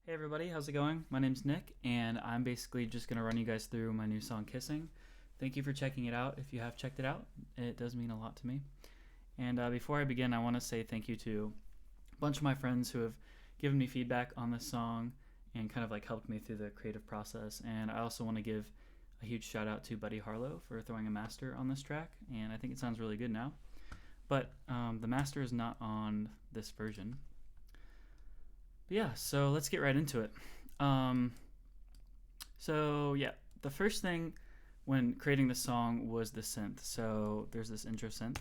Hey everybody, how's it going? My name's Nick, and I'm basically just going to run you guys through my new song, Kissing. Thank you for checking it out. If you have checked it out, it does mean a lot to me. And before I begin, I want to say thank you to a bunch of my friends who have given me feedback on this song and kind of like helped me through the creative process. And I also want to give a huge shout out to Buddy Harlow for throwing a master on this track, and I think it sounds really good now. But the master is not on this version. But yeah, so let's get right into it. The first thing when creating the song was the synth. So there's this intro synth,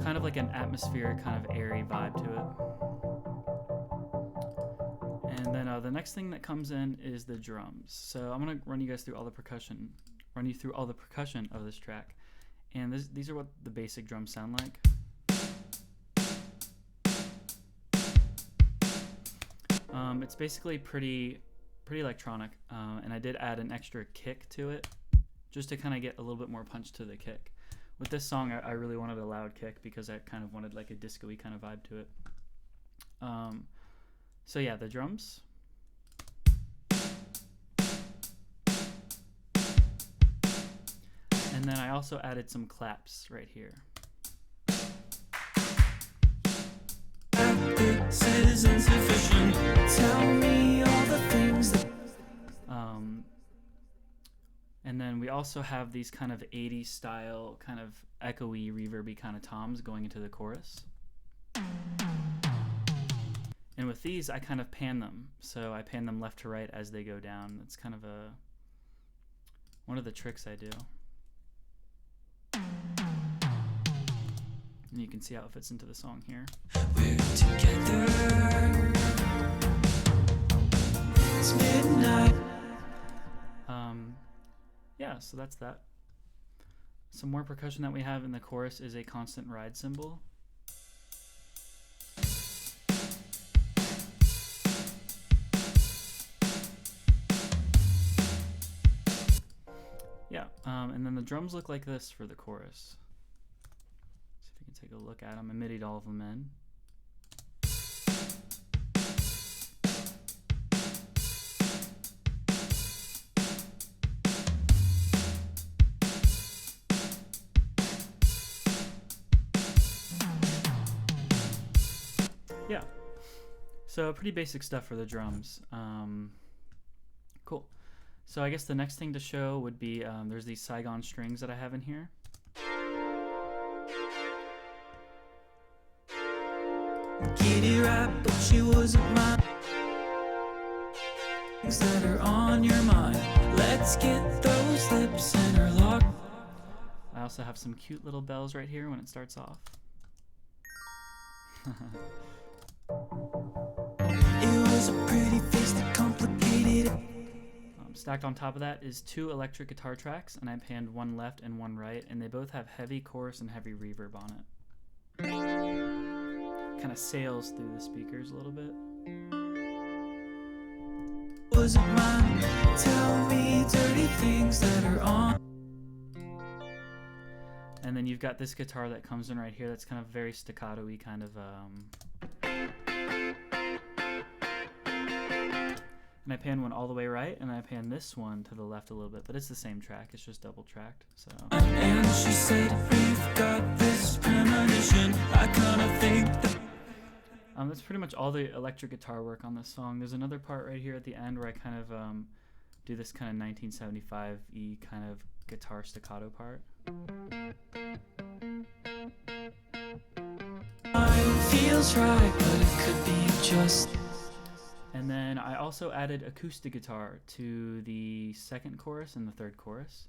kind of like an atmospheric, kind of airy vibe to it. And then the next thing that comes in is the drums. So I'm gonna run you guys through all the percussion, of this track. And these are what the basic drums sound like. It's basically pretty electronic, and I did add an extra kick to it just to kind of get a little bit more punch to the kick. With this song, I really wanted a loud kick because I kind of wanted like a disco-y kind of vibe to it. So yeah, the drums. And then I also added some claps right here. This is insufficient. Tell me all the things that... And then we also have these kind of 80s style, kind of echoey, reverby kind of toms going into the chorus. And with these, I kind of pan them. So I pan them left to right as they go down. That's kind of one of the tricks I do. And you can see how it fits into the song here. We're together. It's midnight. Yeah, so that's that. Some more percussion that we have in the chorus is a constant ride cymbal. Yeah, and then the drums look like this for the chorus. See if you can take a look at them. I midi'd all of them in. Yeah, so pretty basic stuff for the drums. Cool. So I guess the next thing to show would be there's these Saigon strings that I have in here. Get it right, but she wasn't mine. Things that are on your mind. Let's get those lips interlocked. I also have some cute little bells right here when it starts off. It was a pretty face that complicated it. Stacked on top of that is two electric guitar tracks, and I panned one left and one right, and they both have heavy chorus and heavy reverb on it. Kind of sails through the speakers a little bit. Was it mine? Tell me dirty things that are on. And then you've got this guitar that comes in right here that's kind of very staccato-y, kind of and I pan one all the way right, and I pan this one to the left a little bit, but it's the same track, it's just double tracked. So and she said we've got this premonition. I kinda think that that's pretty much all the electric guitar work on this song. There's another part right here at the end where I kind of do this kind of 1975-y kind of guitar staccato part. Feels right, but it could be just. And then I also added acoustic guitar to the second chorus and the third chorus,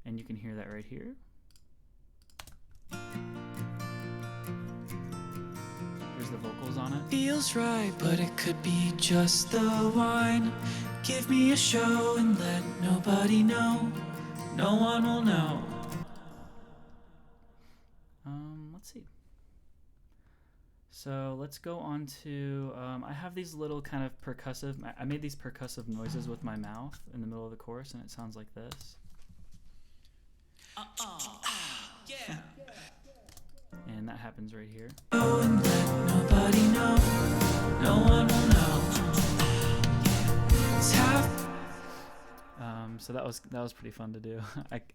and you can hear that right here. Here's the vocals on it. Feels right, but it could be just the wine. Give me a show and let nobody know. No one will know. Let's see. So let's go on to, I have these little kind of percussive, I made these percussive noises with my mouth in the middle of the chorus, and it sounds like this. Yeah. And that happens right here. Oh, and let So that was pretty fun to do.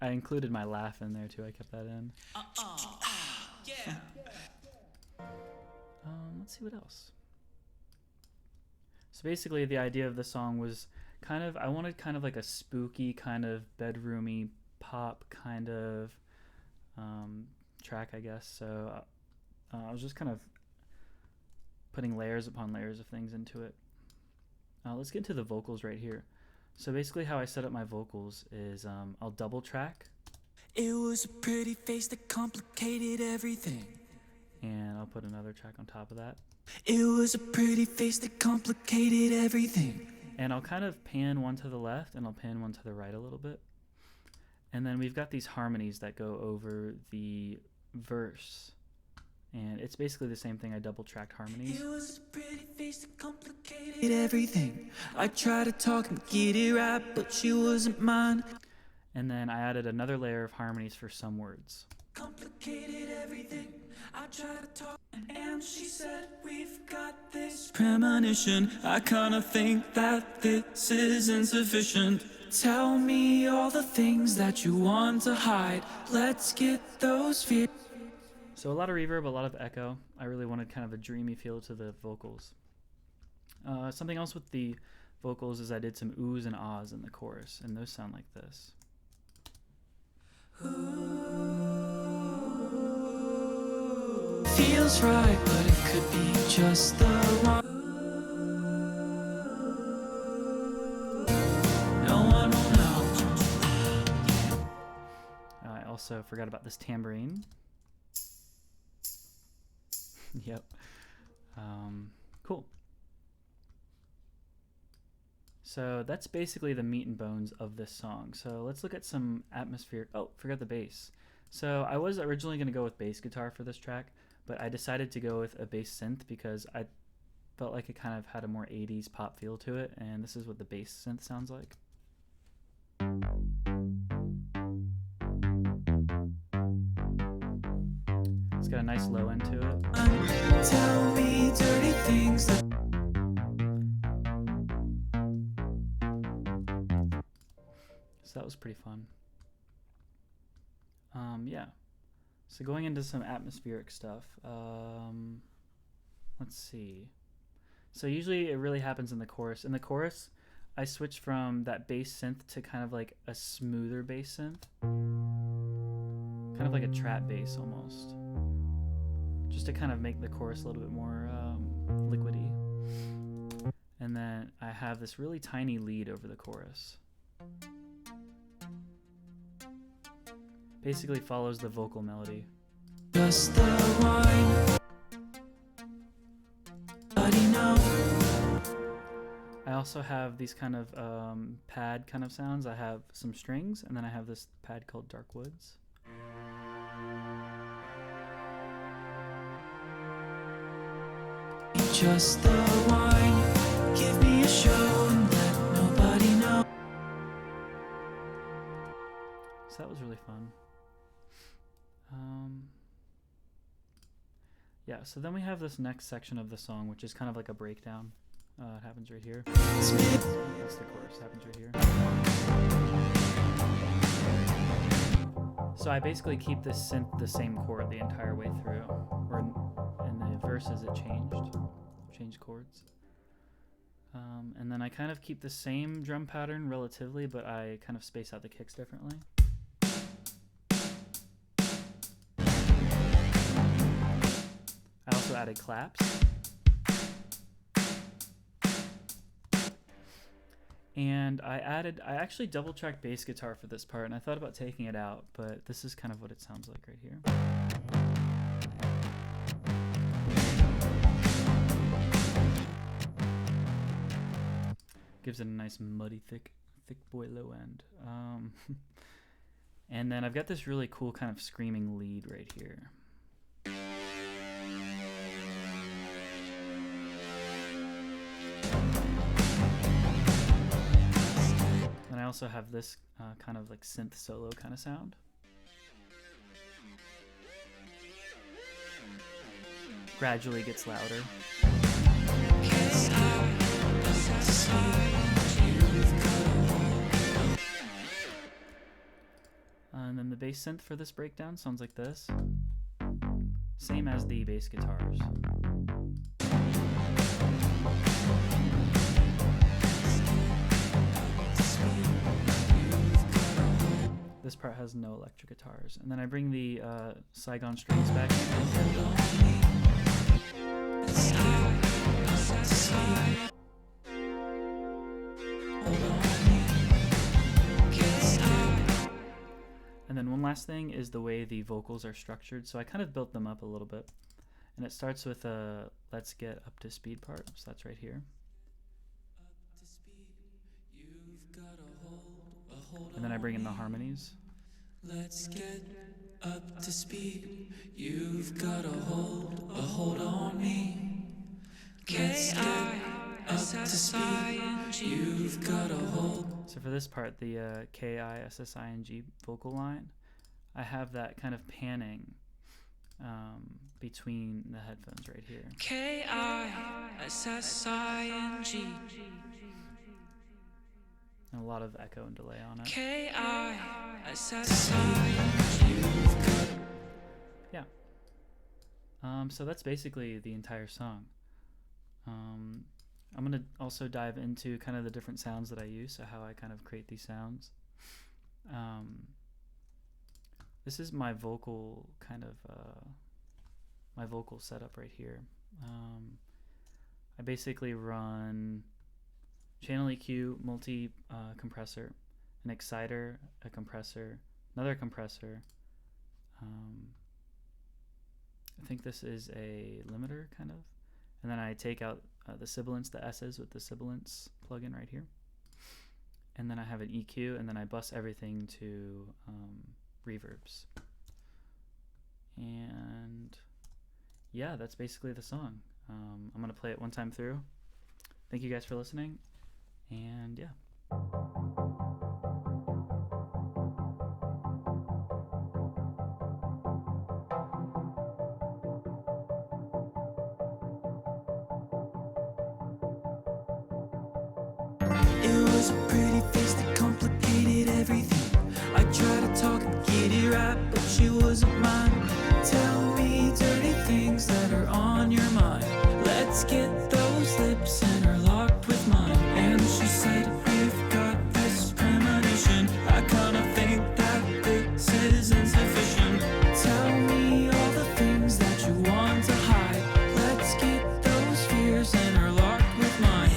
I included my laugh in there too. I kept that in. Yeah. Let's see what else. So basically the idea of the song was I wanted kind of like a spooky kind of bedroomy pop kind of track, I guess. So I was just kind of putting layers upon layers of things into it. Let's get into the vocals right here. So basically how I set up my vocals is I'll double track. It was a pretty face that complicated everything. And I'll put another track on top of that. It was a pretty face that complicated everything. And I'll kind of pan one to the left and I'll pan one to the right a little bit. And then we've got these harmonies that go over the verse. And it's basically the same thing. I double tracked harmonies. It was a pretty face that complicated everything. I tried to talk and get it right, but she wasn't mine. And then I added another layer of harmonies for some words. Complicated everything. I tried to talk and she said we've got this premonition. I kinda think that this is insufficient. Tell me all the things that you want to hide. Let's get those fears. So a lot of reverb, a lot of echo. I really wanted kind of a dreamy feel to the vocals. Something else with the vocals is I did some oohs and ahs in the chorus, and those sound like this. Feels right, but it could be just the one. No one will know. I also forgot about this tambourine. Yep. Cool. So that's basically the meat and bones of this song. So let's look at some atmospheric. Oh, forgot the bass. So I was originally going to go with bass guitar for this track, but I decided to go with a bass synth because I felt like it kind of had a more 80s pop feel to it, and this is what the bass synth sounds like. It's got a nice low end to it. Tell me dirty things that So that was pretty fun. Yeah. So going into some atmospheric stuff. Let's see. So usually it really happens in the chorus. In the chorus, I switch from that bass synth to kind of like a smoother bass synth. Kind of like a trap bass almost. Just to kind of make the chorus a little bit more liquidy. And then I have this really tiny lead over the chorus. Basically follows the vocal melody. just the wine. I also have these kind of pad kind of sounds. I have some strings, and then I have this pad called Dark Woods. Just the wine. Give me a show and let nobody know. So that was really fun. Yeah, so then we have this next section of the song, which is kind of like a breakdown. It happens right here. That's the chorus. It happens right here. So I basically keep this synth the same chord the entire way through. Or in the verses it changed chords. And then I kind of keep the same drum pattern relatively, but I kind of space out the kicks differently. I also added claps. And I actually double tracked bass guitar for this part, and I thought about taking it out, but this is kind of what it sounds like right here. Gives it a nice muddy, thick boy low end. And then I've got this really cool kind of screaming lead right here. And I also have this kind of like synth solo kind of sound. Gradually gets louder. the bass synth for this breakdown sounds like this. Same as the bass guitars. This part has no electric guitars. And then I bring the Saigon strings back in. And then one last thing is the way the vocals are structured. So I kind of built them up a little bit. And it starts with a let's get up to speed part. So that's right here. And then I bring in the harmonies. Let's get up to speed. You've got a hold on me. Let's get up to speed. You've got a hold. So for this part, the K-I-S-S-I-N-G vocal line, I have that kind of panning between the headphones right here. K-I-S-S-I-N-G. And a lot of echo and delay on it. K-I-S-S-I-N-G. Yeah. So that's basically the entire song. I'm going to also dive into kind of the different sounds that I use, so how I kind of create these sounds. This is my vocal kind of, my vocal setup right here. I basically run channel EQ, multi-compressor, an exciter, a compressor, another compressor. I think this is a limiter, kind of. And then I take out the sibilants, the S's with the sibilants plugin right here. And then I have an EQ, and then I bus everything to reverbs. And yeah, that's basically the song. I'm going to play it one time through. Thank you guys for listening. And yeah. It was a pretty face that complicated everything. I tried to talk and get it right, but she wasn't mine. Tell me dirty things that are on your mind. Let's get those lips interlocked with mine. And she said, we've got this premonition. I kinda think that this is insufficient. Tell me all the things that you want to hide. Let's get those fears interlocked with mine.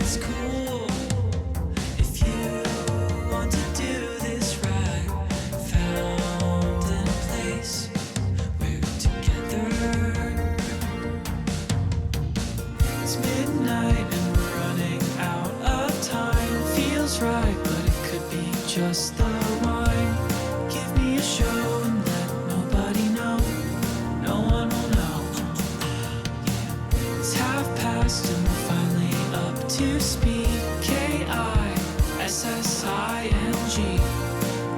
It's cool if you want to do this right. Found in a place we're together. It's midnight and we're running out of time. Feels right, but it could be just the wine. Give me a show and let nobody know. No one will know. It's 1:30 and we're finally up to speed. K-I-S-S-I-N-G.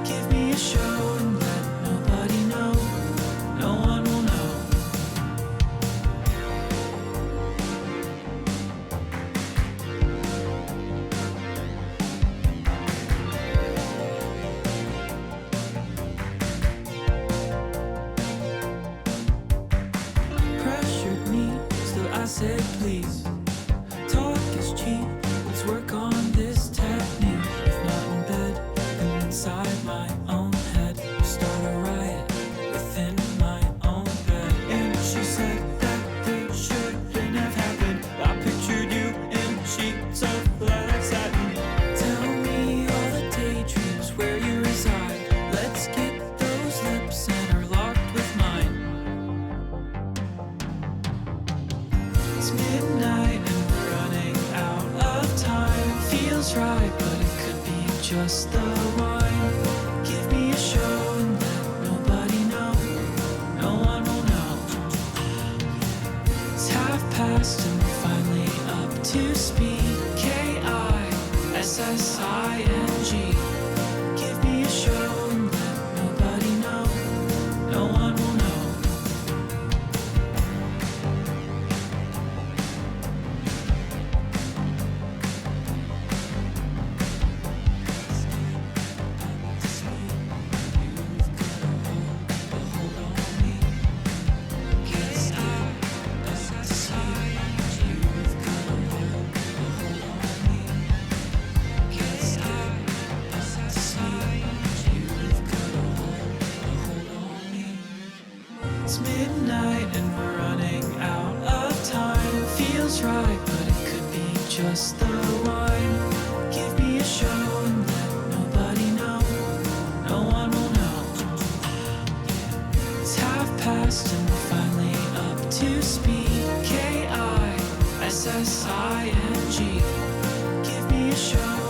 Give me a show and let nobody know. No one will know. Pressured me, still I said please. Talk is cheap, let's work on this technique. If not in bed, then inside my own head. Start a riot within my own bed. And she said that this shouldn't have happened. I pictured you in sheets of lilac satin. Tell me all the daydreams where you reside. Let's get those lips interlocked with mine. It's midnight and we're running out of time. Feels right, but it could be just the wine. Give me a show and let nobody know. No one will know. It's 1:30 and we're finally up to speed. K-I-S-S-I-N-G. Give me a show and let nobody know. No one will know. feels right, but it could be just the wine. Give me a show and let nobody know. No one will know. It's 1/2 and we're finally up to speed. KISSING. Give me a show.